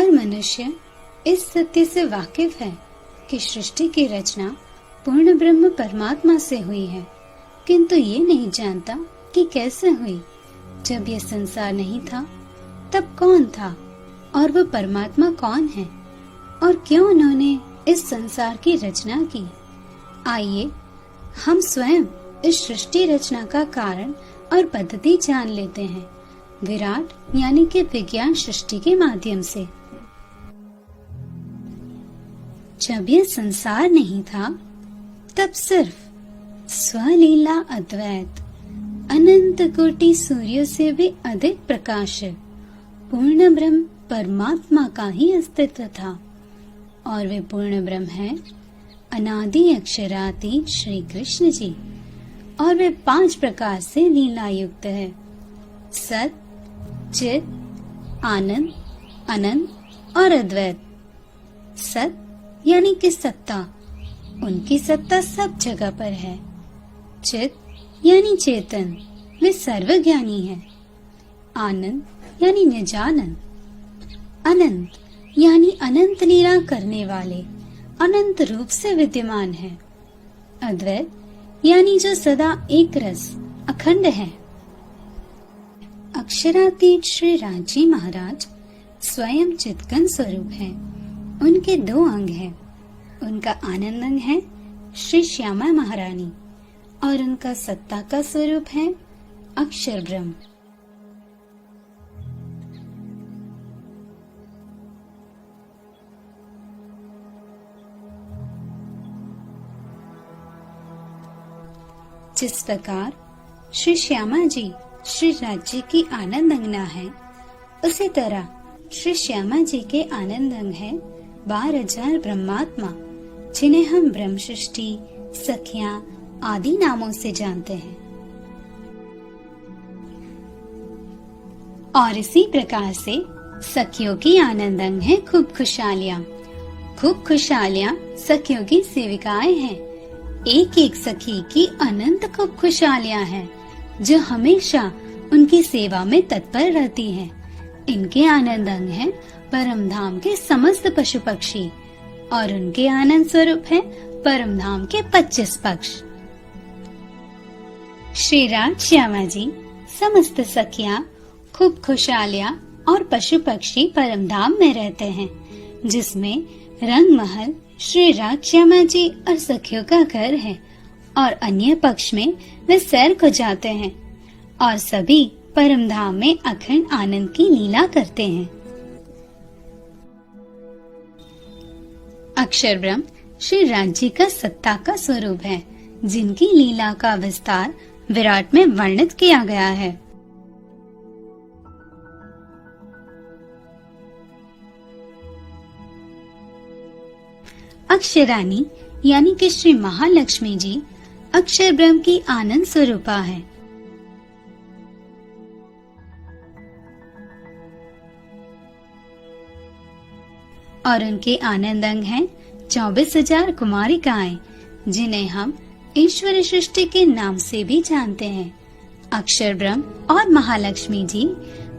हर मनुष्य इस सत्य से वाकिफ है कि सृष्टि की रचना पूर्ण ब्रह्म परमात्मा से हुई है, किंतु ये नहीं जानता कि कैसे हुई। जब यह संसार नहीं था तब कौन था और वह परमात्मा कौन है और क्यों उन्होंने इस संसार की रचना की। आइए हम स्वयं इस सृष्टि रचना का कारण और पद्धति जान लेते हैं, विराट यानी कि विज्ञान सृष्टि के माध्यम से। जब यह संसार नहीं था तब सिर्फ स्वलीला अद्वैत अनंत कोटि सूर्यों से भी अधिक प्रकाश पूर्ण ब्रह्म परमात्मा का ही अस्तित्व था, और वे पूर्ण ब्रह्म है अनादि अक्षरातीत श्री कृष्ण जी, और वे 5 प्रकार से लीला युक्त है, सत, चित, आनंद, अनंत और अद्वैत। सत यानी कि सत्ता, उनकी सत्ता सब जगह पर है। चित यानी चेतन, वे सर्वज्ञानी है। आनंद यानी निजानंद। अनंत यानी अनंत लीला करने वाले, अनंत रूप से विद्यमान है। अद्वैत यानी जो सदा एक रस अखंड है। अक्षरातीत श्री राजी महाराज स्वयं चित्कन स्वरूप है। उनके 2 अंग हैं। उनका आनंद अंग है श्री श्यामा महारानी, और उनका सत्ता का स्वरूप है अक्षर ब्रह्म। जिस प्रकार श्री श्यामा जी श्री राज्य की आनंद अंगना है, उसी तरह श्री श्यामा जी के आनंद अंग है 12,000 ब्रह्मात्मा, जिन्हें हम ब्रह्म सृष्टि, सखियां आदि नामों से जानते हैं। और इसी प्रकार से सखियों की आनंद अंग है खूब खुशहालियां। खूब खुशहालियां सखियों की सेविकाएं हैं। एक एक सखी की अनंत खूब खुशहालियां हैं, जो हमेशा उनकी सेवा में तत्पर रहती हैं। इनके आनंद अंग है परम धाम के समस्त पशु पक्षी, और उनके आनंद स्वरूप है परम धाम के 25 पक्ष। श्री राज श्यामा जी, समस्त सखियां, खूब खुशहालियां और पशु पक्षी परम धाम में रहते हैं, जिसमें रंग महल श्री राज श्यामा जी और सखियों का घर है, और अन्य पक्ष में वे सैर को जाते हैं, और सभी परम धाम में अखंड आनंद की लीला करते हैं। अक्षर ब्रह्म श्री राज्य का सत्ता का स्वरूप है, जिनकी लीला का विस्तार विराट में वर्णित किया गया है। अक्षरानी यानी कि श्री महालक्ष्मी जी अक्षर ब्रह्म की आनंद स्वरूपा है। और उनके आनंद अंग हैं 24,000 कुमारिकाएं, जिन्हें हम ईश्वर सृष्टि के नाम से भी जानते हैं। अक्षर ब्रह्म और महालक्ष्मी जी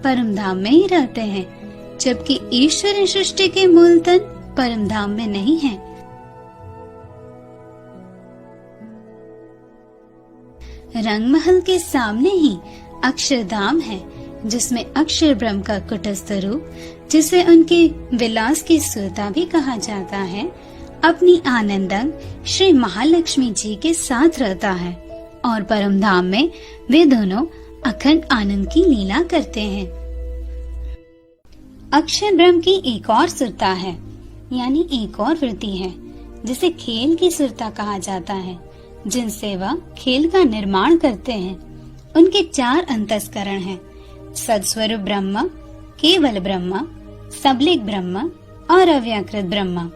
परम धाम में ही रहते हैं, जबकि ईश्वर सृष्टि के मूल तन परम धाम में नहीं है। रंगमहल के सामने ही अक्षरधाम है, जिसमें अक्षर ब्रह्म का कुटस्थ रूप, जिसे उनके विलास की सुरता भी कहा जाता है, अपनी आनंदंग श्री महालक्ष्मी जी के साथ रहता है, और परम धाम में वे दोनों अखंड आनंद की लीला करते हैं। अक्षर ब्रह्म की एक और सुरता है, यानी एक और वृत्ति है, जिसे खेल की सुरता कहा जाता है, जिनसे वह खेल का निर्माण करते हैं। उनके 4 अंतस्करण हैं: सदस्वरूप ब्रह्म, केवल ब्रह्म, सबलिक ब्रह्म और अव्याकृत ब्रह्म।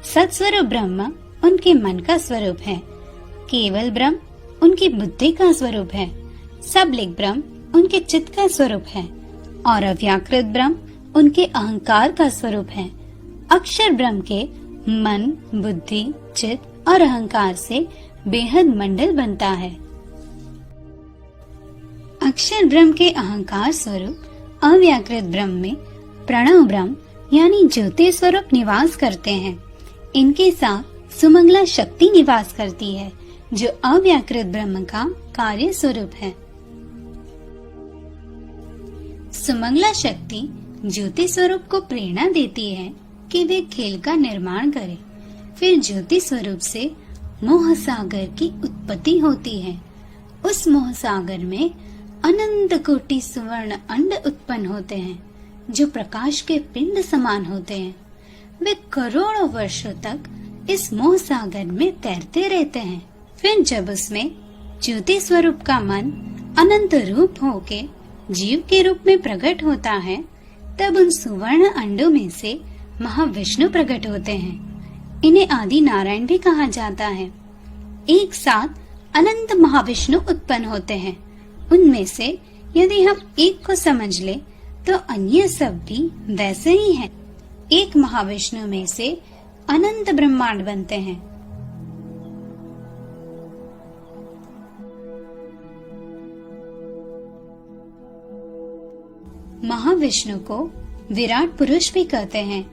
सदस्वरूप ब्रह्म उनके मन का स्वरूप है, केवल ब्रह्म उनकी बुद्धि का स्वरूप है, सबलिक ब्रह्म उनके चित्त का स्वरूप है, और अव्याकृत ब्रह्म उनके अहंकार का स्वरूप है। अक्षर ब्रह्म के मन, बुद्धि, चित्त और अहंकार से बेहद मंडल बनता है। अक्षर ब्रह्म के अहंकार स्वरूप अव्याकृत ब्रह्म में प्रणव ब्रह्म यानी ज्योति स्वरूप निवास करते हैं। इनके साथ सुमंगला शक्ति निवास करती है, जो अव्याकृत ब्रह्म का कार्य स्वरूप है। सुमंगला शक्ति ज्योति स्वरूप को प्रेरणा देती है कि वे खेल का निर्माण करें। फिर ज्योति स्वरूप से मोह सागर की उत्पत्ति होती है। उस मोह सागर में अनंत कोटि सुवर्ण अंड उत्पन्न होते हैं, जो प्रकाश के पिंड समान होते हैं। वे करोड़ों वर्षों तक इस मोह सागर में तैरते रहते हैं। फिर जब उसमें ज्योति स्वरूप का मन अनंत रूप होके जीव के रूप में प्रकट होता है, तब उन सुवर्ण अंडों में से महाविष्णु प्रकट होते हैं। इन्हें आदि नारायण भी कहा जाता है। एक साथ अनंत महाविष्णु उत्पन्न होते हैं। उनमें से यदि हम एक को समझ ले तो अन्य सब भी वैसे ही हैं। एक महाविष्णु में से अनंत ब्रह्मांड बनते हैं। महाविष्णु को विराट पुरुष भी कहते हैं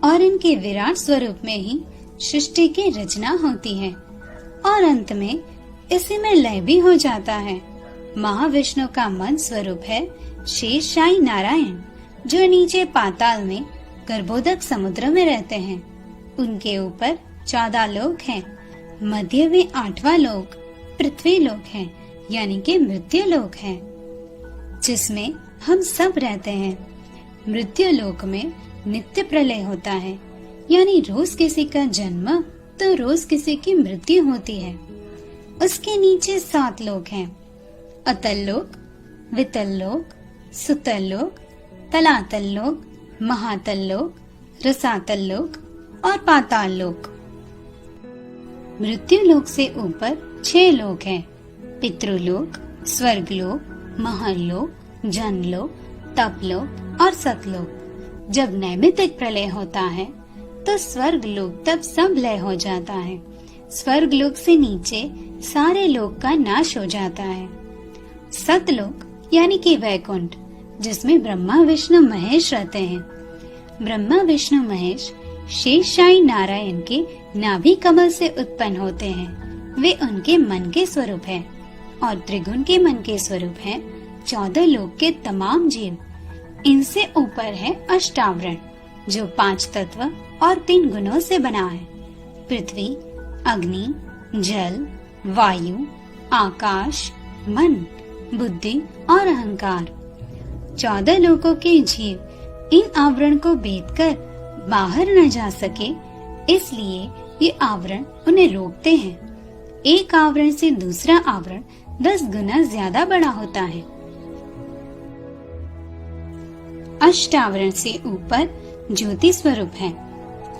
और इनके विराट स्वरूप में ही सृष्टि की रचना होती है और अंत में इसी में लय भी हो जाता है। महाविष्णु का मन स्वरूप है शेषशायी नारायण, जो नीचे पाताल में गर्भोदक समुद्र में रहते हैं। उनके ऊपर 14 लोक हैं। मध्य में 8वां लोक पृथ्वी लोक है, यानी कि मृत्यु लोक है, जिसमें हम सब रहते हैं। मृत्यु लोक में नित्य प्रलय होता है, यानी रोज किसी का जन्म तो रोज किसी की मृत्यु होती है। उसके नीचे 7 लोक हैं। अतल लोक, वितल लोक, सुतल लोक, तलातल लोक, महातल लोक, रसातल लोक और पाताल लोक। मृत्यु लोक से ऊपर 6 लोक हैं। पितृलोक, स्वर्गलोक, महरलोक, जनलोक, तपलोक और सतलोक। जब नैमित्तिक प्रलय होता है तो स्वर्गलोक तब सब लय हो जाता है। स्वर्गलोक से नीचे सारे लोक का नाश हो जाता है। सतलोक यानी कि वैकुंठ, जिसमें ब्रह्मा विष्णु महेश रहते हैं। ब्रह्मा विष्णु महेश शेषशायी नारायण के नाभि कमल से उत्पन्न होते हैं। वे उनके मन के स्वरूप हैं और त्रिगुण के मन के स्वरूप हैं 14 लोक के तमाम जीव। इनसे ऊपर है अष्टावरण, जो 5 तत्व और 3 गुणों से बना है। पृथ्वी, अग्नि, जल, वायु, आकाश, मन, बुद्धि और अहंकार। 14 लोकों के जीव इन आवरण को भेदकर बाहर न जा सके, इसलिए ये आवरण उन्हें रोकते हैं। एक आवरण से दूसरा आवरण 10 गुना ज्यादा बड़ा होता है। अष्टावरण से ऊपर ज्योति स्वरूप है।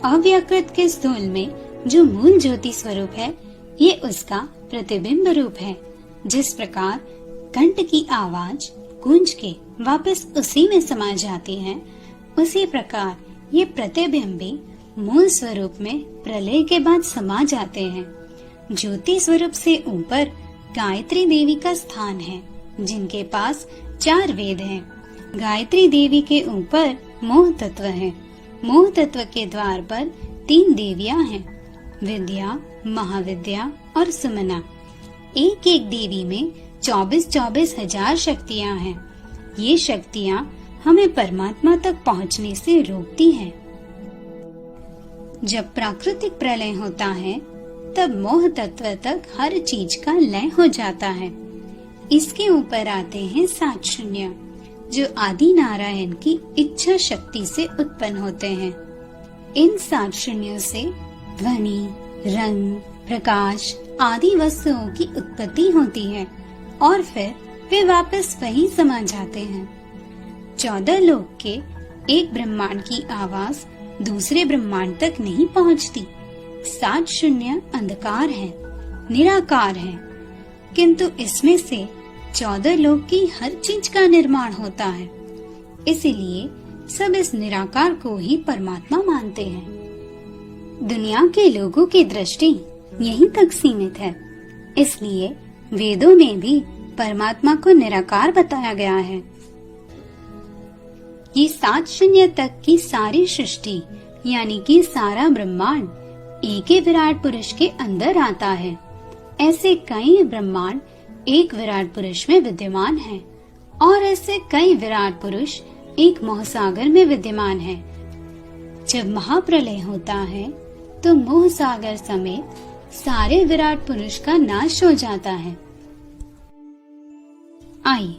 अव्याकृत के स्थूल में जो मूल ज्योति स्वरूप है, ये उसका प्रतिबिंब रूप है। जिस प्रकार घंट की आवाज गूंज के वापस उसी में समा जाती है, उसी प्रकार ये प्रतिबिंब भी मूल स्वरूप में प्रलय के बाद समा जाते हैं। ज्योति स्वरूप से ऊपर गायत्री देवी का स्थान है, जिनके पास 4 वेद हैं। गायत्री देवी के ऊपर मोह तत्व है। मोह तत्व के द्वार पर 3 देवियां हैं, विद्या, महाविद्या और सुमना। एक एक देवी में 24 हजार शक्तियां हैं। ये शक्तियां हमें परमात्मा तक पहुंचने से रोकती हैं। जब प्राकृतिक प्रलय होता है, तब मोह तत्व तक हर चीज का लय हो जाता है। इसके ऊपर आते हैं 7 शून्य, जो आदि नारायण की इच्छा शक्ति से उत्पन्न होते हैं। इन 7 शून्यों से ध्वनि, रंग, प्रकाश आदि वस्तुओं की उत्पत्ति होती है और फिर वे वापस वहीं समा जाते हैं। 14 लोक के एक ब्रह्मांड की आवाज दूसरे ब्रह्मांड तक नहीं पहुंचती। 7 शून्य अंधकार है, निराकार है, किंतु इसमें से 14 लोक की हर चीज का निर्माण होता है। इसीलिए सब इस निराकार को ही परमात्मा मानते हैं। दुनिया के लोगों की दृष्टि यहीं तक सीमित है, इसलिए वेदों में भी परमात्मा को निराकार बताया गया है। ये 7 शून्य तक की सारी सृष्टि यानी कि सारा ब्रह्मांड एक ही विराट पुरुष के अंदर आता है। ऐसे कई ब्रह्मांड एक विराट पुरुष में विद्यमान हैं और ऐसे कई विराट पुरुष एक मोहसागर में विद्यमान हैं। जब महाप्रलय होता है तो मोहसागर समेत सारे विराट पुरुष का नाश हो जाता है। आइए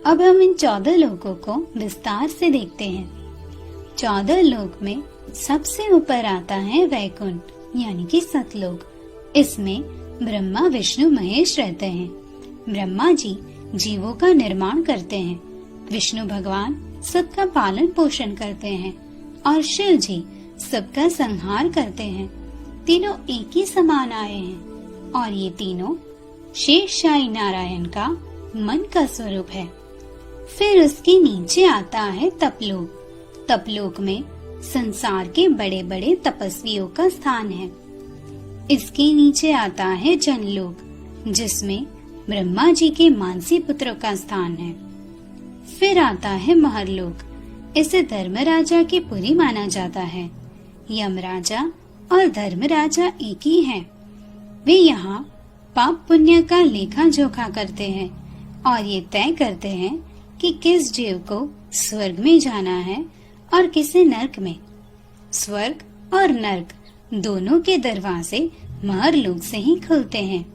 अब हम इन 14 लोकों को विस्तार से देखते हैं। 14 लोक में सबसे ऊपर आता है वैकुंठ यानी कि सतलोक। इसमें ब्रह्मा विष्णु महेश रहते हैं। ब्रह्मा जी जीवों का निर्माण करते हैं, विष्णु भगवान सबका पालन पोषण करते हैं और शिव जी सबका संहार करते हैं। तीनों एक ही समान आए हैं और ये तीनों शेषशाही नारायण का मन का स्वरूप है। फिर उसके नीचे आता है तपलोक। तपलोक में संसार के बड़े बड़े तपस्वियों का स्थान है। इसके नीचे आता है जनलोक, जिसमें ब्रह्मा जी के मानसी पुत्रों का स्थान है। फिर आता है महरलोक। इसे धर्मराजा की पुरी माना जाता है। यमराजा और धर्मराजा एक ही हैं। वे यहाँ पाप पुण्य का लेखा जोखा करते हैं और ये तय करते हैं कि किस जीव को स्वर्ग में जाना है और किसे नर्क में। स्वर्ग और नर्क दोनों के दरवाजे महरलोक से ही खुलते हैं।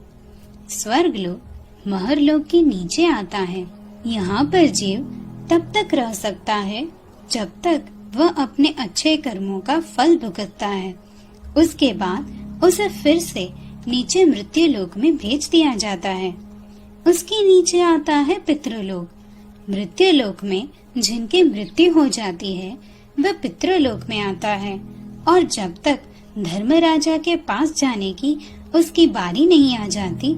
स्वर्ग लोक महरलोक के नीचे आता है। यहाँ पर जीव तब तक रह सकता है जब तक वह अपने अच्छे कर्मों का फल भुगतता है। उसके बाद उसे फिर से नीचे मृत्यु लोक में भेज दिया जाता है। उसके नीचे आता है पितृलोक। मृत्यु लोक में जिनकी मृत्यु हो जाती है वह पितृलोक में आता है और जब तक धर्मराजा के पास जाने की उसकी बारी नहीं आ जाती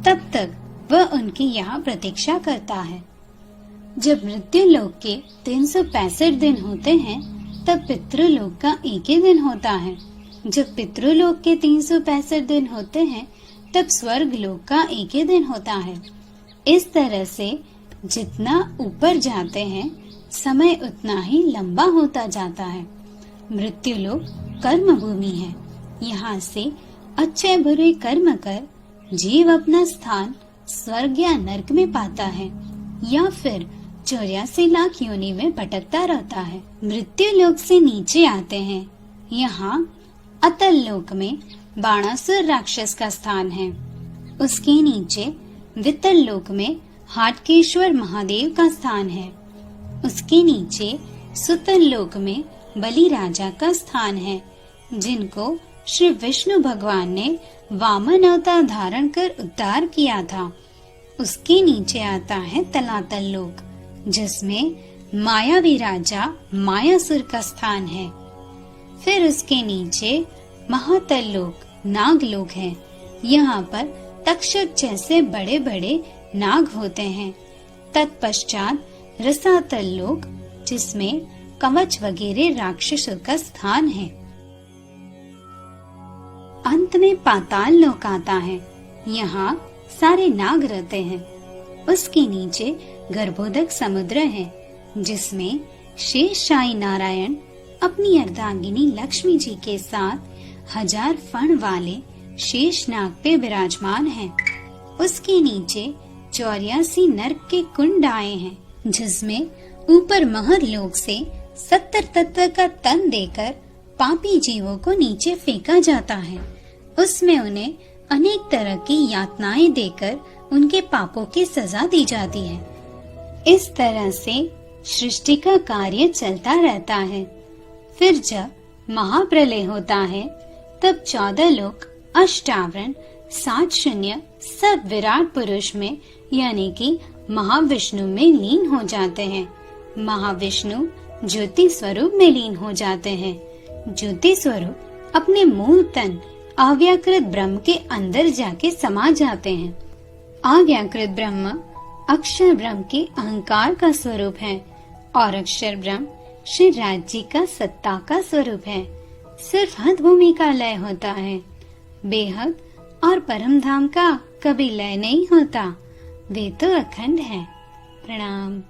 तब तक वह उनकी यहाँ प्रतीक्षा करता है। जब मृत्यु लोक के 365 दिन होते हैं तब पितृलोक का एक ही दिन होता है। जब पितृलोक के 365 दिन होते हैं तब स्वर्ग लोक का एक ही दिन होता है। इस तरह से जितना ऊपर जाते हैं समय उतना ही लंबा होता जाता है। मृत्यु लोक कर्म भूमि है। यहाँ से अच्छे बुरे कर्म कर जीव अपना स्थान स्वर्ग या नरक में पाता है या फिर 84 लाख योनि में भटकता रहता है। मृत्यु लोक से नीचे आते हैं। यहाँ अतल लोक में बाणासुर राक्षस का स्थान है। उसके नीचे वितल लोक में हाटकेश्वर महादेव का स्थान है। उसके नीचे सुतल लोक में बलि राजा का स्थान है, जिनको श्री विष्णु भगवान ने वामन अवतार धारण कर उद्धार किया था। उसके नीचे आता है तलातल लोक, जिसमें मायावी राजा मायासुर का स्थान है। फिर उसके नीचे महातल लोक नागलोक है। यहाँ पर तक्षक जैसे बड़े बड़े नाग होते हैं। तत्पश्चात रसातल लोक, जिसमें कवच वगैरह राक्षसों का स्थान है। अंत में पाताल लोक आता है। यहाँ सारे नाग रहते हैं। उसके नीचे गर्भोदक समुद्र है, जिसमें शेषशाही नारायण अपनी अर्धांगिनी लक्ष्मी जी के साथ 1000 फण वाले शेष नाग पे विराजमान हैं। उसके नीचे 84 नरक के कुंड आए हैं, जिसमें ऊपर महर लोक से 70 तत्व का तन देकर पापी जीवों को नीचे फेंका जाता है। उसमें उन्हें अनेक तरह की यातनाएं देकर उनके पापों की सजा दी जाती है। इस तरह से सृष्टि का कार्य चलता रहता है। फिर जब महाप्रलय होता है तब 14 लोक अष्टावरण 7 शून्य सब विराट पुरुष में यानी कि महाविष्णु में लीन हो जाते हैं। महाविष्णु ज्योति स्वरूप में लीन हो जाते हैं। ज्योति स्वरूप अपने मूल तन अव्याकृत ब्रह्म के अंदर जाके समा जाते हैं। अव्याकृत ब्रह्म अक्षर ब्रह्म के अहंकार का स्वरूप है और अक्षर ब्रह्म श्री राज्य का सत्ता का स्वरूप है। सिर्फ हद भूमि का लय होता है। बेहद और परम धाम का कभी लय नहीं होता। वे तो अखंड है। प्रणाम।